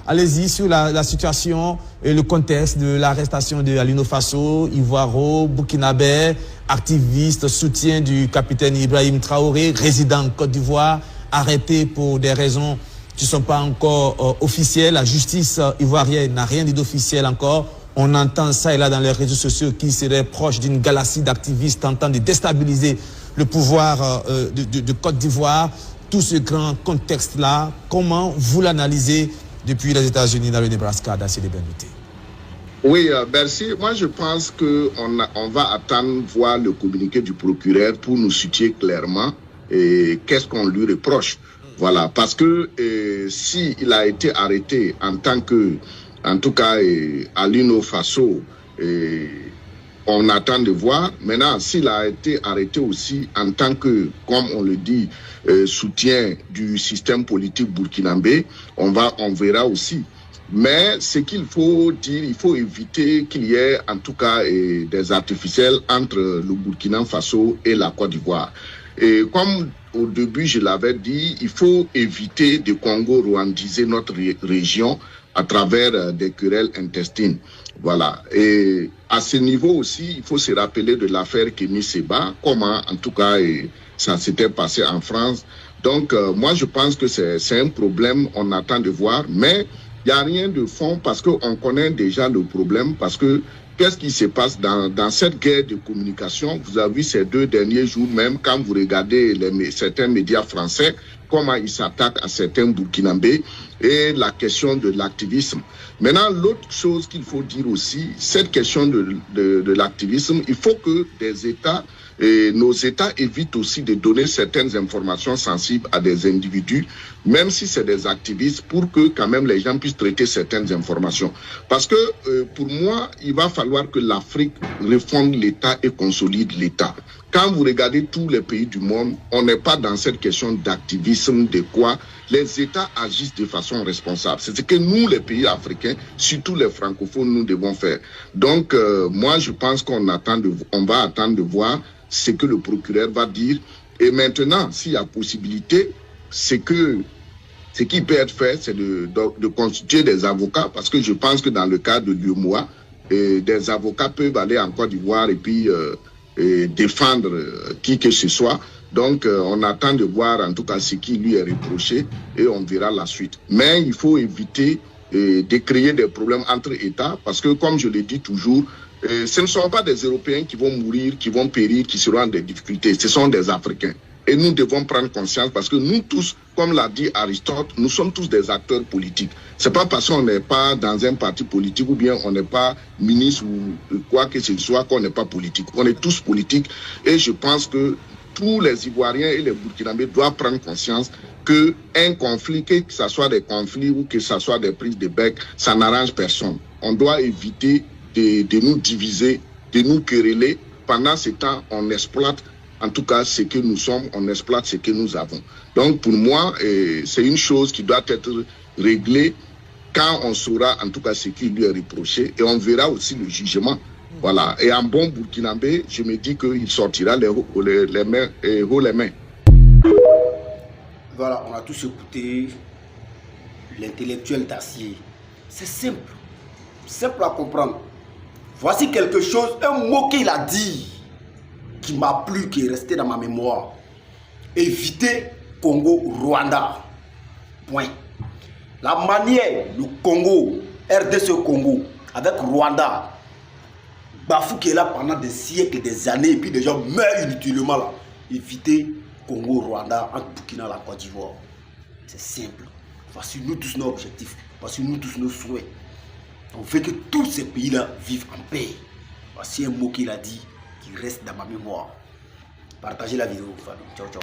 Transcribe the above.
allez-y sur la situation et le contexte de l'arrestation de Alino Faso, Ivoiro, Burkinabé, activiste, soutien du capitaine Ibrahim Traoré, résident en Côte d'Ivoire, arrêté pour des raisons qui ne sont pas encore officielles. La justice ivoirienne n'a rien dit d'officiel encore. On entend ça et là dans les réseaux sociaux qui seraient proches d'une galaxie d'activistes tentant de déstabiliser le pouvoir de Côte d'Ivoire. Tout ce grand contexte-là, comment vous l'analysez depuis les États-Unis dans le Nebraska, Dacier Benouté? Oui, merci. Moi, je pense qu'on va attendre voir le communiqué du procureur pour nous situer clairement qu'est-ce qu'on lui reproche. Voilà, parce que s'il a été arrêté en tant que, en tout cas, Alino Faso, on attend de voir. Maintenant, s'il a été arrêté aussi en tant que, comme on le dit, soutien du système politique burkinabé, on verra aussi. Mais ce qu'il faut dire, il faut éviter qu'il y ait en tout cas des artificiels entre le Burkina Faso et la Côte d'Ivoire. Et comme au début je l'avais dit, il faut éviter de congo-rwandiser notre région à travers des querelles intestines. Voilà. Et à ce niveau aussi, il faut se rappeler de l'affaire Kémy Séba, comment en tout cas ça s'était passé en France. Donc moi je pense que c'est un problème, on attend de voir, mais il n'y a rien de fond parce qu'on connaît déjà le problème, parce que qu'est-ce qui se passe dans cette guerre de communication? Vous avez vu ces 2 derniers jours même, quand vous regardez certains médias français, comment ils s'attaquent à certains Burkinabés et la question de l'activisme. Maintenant, l'autre chose qu'il faut dire aussi, cette question de l'activisme, il faut que des États, nos États évitent aussi de donner certaines informations sensibles à des individus, même si c'est des activistes, pour que quand même les gens puissent traiter certaines informations. Parce que pour moi, il va falloir que l'Afrique refonde l'État et consolide l'État. Quand vous regardez tous les pays du monde, on n'est pas dans cette question d'activisme, de quoi les États agissent de façon responsable. C'est ce que nous, les pays africains, surtout les francophones, nous devons faire. Donc, moi, je pense qu'on va attendre de voir ce que le procureur va dire. Et maintenant, s'il y a possibilité, ce qui peut être fait, c'est de constituer des avocats, parce que je pense que dans le cas de l'UEMOA, des avocats peuvent aller en Côte d'Ivoire et puis défendre qui que ce soit. Donc, on attend de voir en tout cas ce qui lui est reproché et on verra la suite. Mais il faut éviter de créer des problèmes entre États, parce que comme je le dis toujours, ce ne sont pas des Européens qui vont mourir, qui vont périr, qui seront en des difficultés. Ce sont des Africains. Et nous devons prendre conscience parce que nous tous, comme l'a dit Aristote, nous sommes tous des acteurs politiques. C'est pas parce qu'on n'est pas dans un parti politique ou bien on n'est pas ministre ou quoi que ce soit qu'on n'est pas politique. On est tous politiques et je pense que tous les Ivoiriens et les Burkinabés doivent prendre conscience qu'un conflit, que ce soit des conflits ou que ce soit des prises de bec, ça n'arrange personne. On doit éviter de nous diviser, de nous quereller. Pendant ce temps, on exploite en tout cas ce que nous sommes, on exploite ce que nous avons. Donc pour moi, c'est une chose qui doit être réglée quand on saura en tout cas ce qui lui est reproché et on verra aussi le jugement. Voilà. Et en bon burkinabé, je me dis qu'il sortira les mains. Voilà, on a tous écouté l'intellectuel Dacier. C'est simple, simple à comprendre. Voici quelque chose, un mot qu'il a dit, qui m'a plu, qui est resté dans ma mémoire. Éviter Congo-Rwanda. Point. La manière, le Congo, RDC Congo, avec Rwanda, Bafou qui est là pendant des siècles, des années, et puis des gens meurent inutilement là. Éviter Congo-Rwanda entre Burkina et la Côte d'Ivoire. C'est simple. Voici nous tous nos objectifs. Voici nous tous nos souhaits. On veut que tous ces pays-là vivent en paix. Voici un mot qu'il a dit qui reste dans ma mémoire. Partagez la vidéo, famille. Ciao, ciao.